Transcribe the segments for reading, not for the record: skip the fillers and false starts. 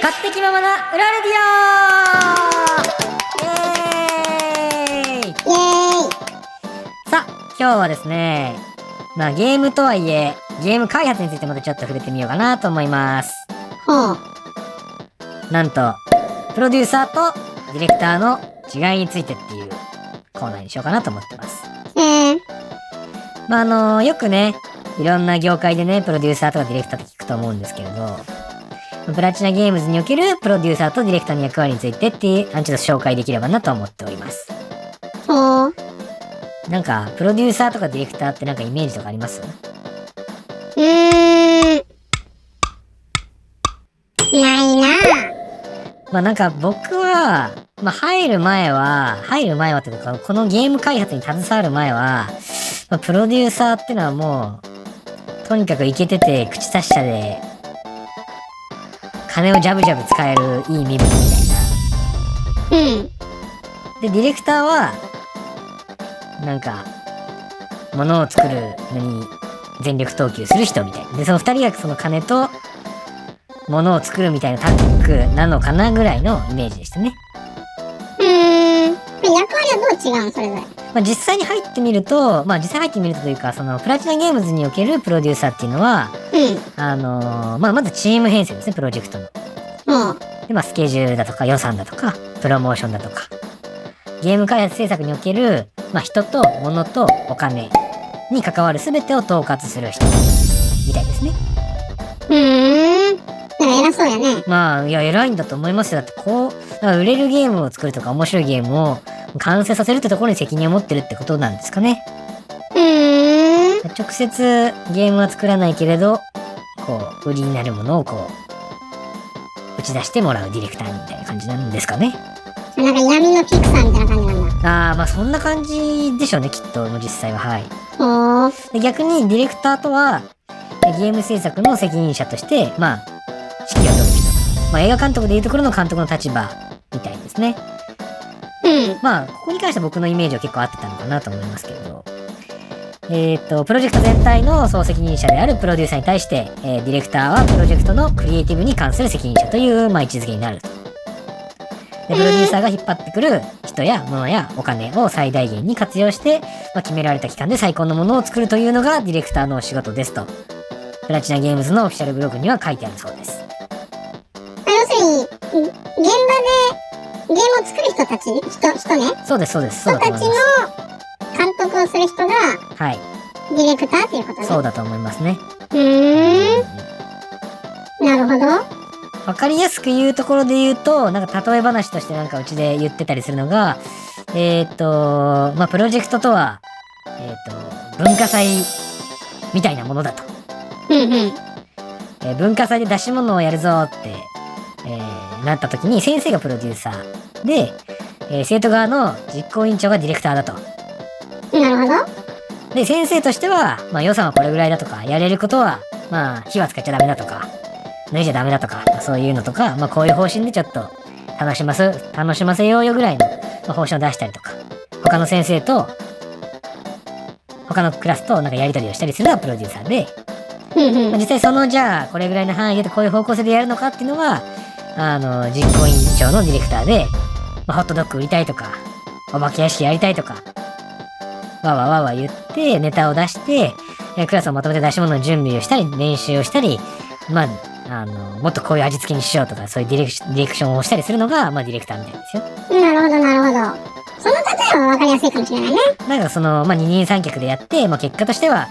勝手気ままな裏レディオイエーイ。さあ、今日はですね、ゲームとはいえゲーム開発についてまたちょっと触れてみようかなと思います。なんとプロデューサーとディレクターの違いについてっていうコーナーにしようかなと思ってます。よくね、いろんな業界でね、プロデューサーとかディレクターって聞くと思うんですけれど、プラチナゲームズにおけるプロデューサーとディレクターの役割についてっていう、ちょっと紹介できればなと思っております。なんか、プロデューサーとかディレクターってなんかイメージとかあります？ないな。なんか僕は、入る前はというか、このゲーム開発に携わる前は、プロデューサーってのはもう、とにかくイケてて口達者で、金をジャブジャブ使えるいい身分みたいな。で、ディレクターは、なんか、物を作るのに全力投球する人みたいな。で、その二人がその金と物を作るみたいなタッグなのかなぐらいのイメージでしたね。役割はどう違うのそれぞれ。実際に入ってみるとというか、そのプラチナゲームズにおけるプロデューサーっていうのは、まずチーム編成ですね、プロジェクトの。で、スケジュールだとか予算だとか、プロモーションだとか、ゲーム開発制作における、人と物とお金に関わる全てを統括する人みたいですね。偉そうやね。いや、偉いんだと思いますよ。だって売れるゲームを作るとか面白いゲームを完成させるってところに責任を持ってるってことなんですかね。直接ゲームは作らないけれど、売りになるものを打ち出してもらうディレクターみたいな感じなんですかね。なんか闇のピクサーみたいな感じなんだ。そんな感じでしょうね、きっと、実際は。はい。で、逆にディレクターとは、ゲーム制作の責任者として、指揮を執る人。映画監督でいうところの監督の立場みたいですね。ここに関しては僕のイメージは結構合ってたのかなと思いますけれど。プロジェクト全体の総責任者であるプロデューサーに対して、ディレクターはプロジェクトのクリエイティブに関する責任者という、位置づけになると。で、プロデューサーが引っ張ってくる人や物やお金を最大限に活用して、決められた期間で最高のものを作るというのがディレクターの仕事ですと。プラチナゲームズのオフィシャルブログには書いてあるそうです。要するに、現場でゲームを作る人たち人ね。そうです、そうです。人たちの監督をする人が、はい。ディレクターっていうことね。そうだと思いますね。なるほど。わかりやすく言うところで言うと、なんか例え話としてなんかうちで言ってたりするのが、プロジェクトとは、文化祭みたいなものだと。文化祭で出し物をやるぞって、なった時に先生がプロデューサーで、生徒側の実行委員長がディレクターだと。なるほど。で、先生としては、予算はこれぐらいだとか、やれることは、火は使っちゃダメだとか、脱いじゃダメだとか、そういうのとか、こういう方針でちょっと楽しませようよぐらいの、方針を出したりとか、他の先生と、他のクラスとなんかやり取りをしたりするのがプロデューサーで、実際じゃあ、これぐらいの範囲でこういう方向性でやるのかっていうのは、実行委員長のディレクターで、ホットドッグ売りたいとか、お化け屋敷やりたいとか、わわ言って、ネタを出して、クラスをまとめて出し物の準備をしたり、練習をしたり、もっとこういう味付けにしようとか、そういうディレクションをしたりするのが、ディレクターみたいですよ。なるほど。その例えは分かりやすいかもしれないね。なんか二人三脚でやって、結果としては、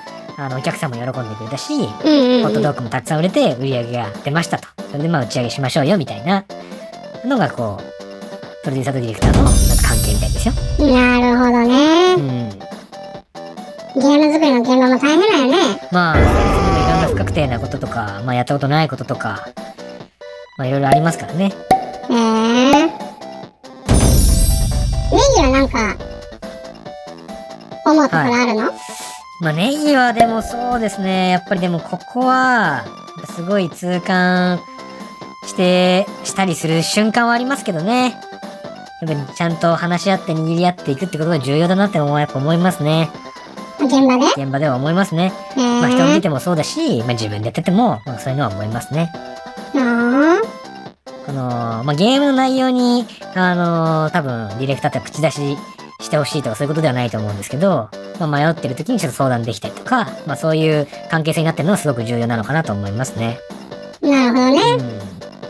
お客さんも喜んでくれたし、ホットドッグもたくさん売れて、売り上げが出ましたと。それで打ち上げしましょうよ、みたいなのが、プロデューサーとディレクターの関係みたいですよ。なるほどね。ゲーム作りの現場も大変だよね。そうですね。いろんな不確定なこととか、やったことないこととか、いろいろありますからね。ネギはなんか、思うところあるの？ネギはでもそうですね。やっぱりでもここは、すごい痛感したりする瞬間はありますけどね。やっぱりちゃんと話し合って握り合っていくってことが重要だなってやっぱ思いますね。現場では思いますね。人を見てもそうだし、自分でやってても、そういうのは思いますね。ゲームの内容に、多分、ディレクターって口出ししてほしいとかそういうことではないと思うんですけど、迷ってる時にちょっと相談できたりとか、そういう関係性になってるのはすごく重要なのかなと思いますね。なるほどね。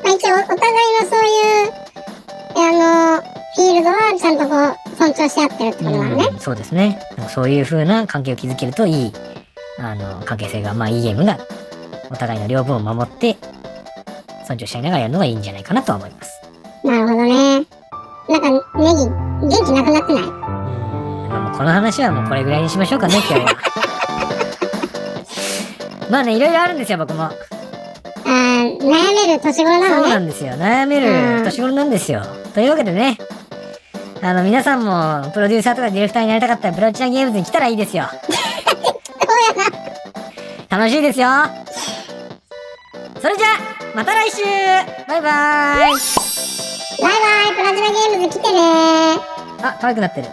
一応、お互いのそういう、フィールドはちゃんとこう、尊重し合ってるってことなのね。そうですね。そういう風な関係を築けるといい、関係性が、いいゲームが、お互いの両分を守って、尊重し合いながらやるのがいいんじゃないかなとは思います。なるほどね。なんか、ネギ、元気なくなってない？もうこの話はもうこれぐらいにしましょうかね、今日は。いろいろあるんですよ、僕も。悩める年頃なのね。そうなんですよ。悩める年頃なんですよ。というわけでね、皆さんもプロデューサーとかディレクターになりたかったらプラチナゲームズに来たらいいですよ。楽しいですよ。それじゃあ、また来週。バイバーイ。バイバイ、プラチナゲームズ来てねー。あ、可愛くなってる。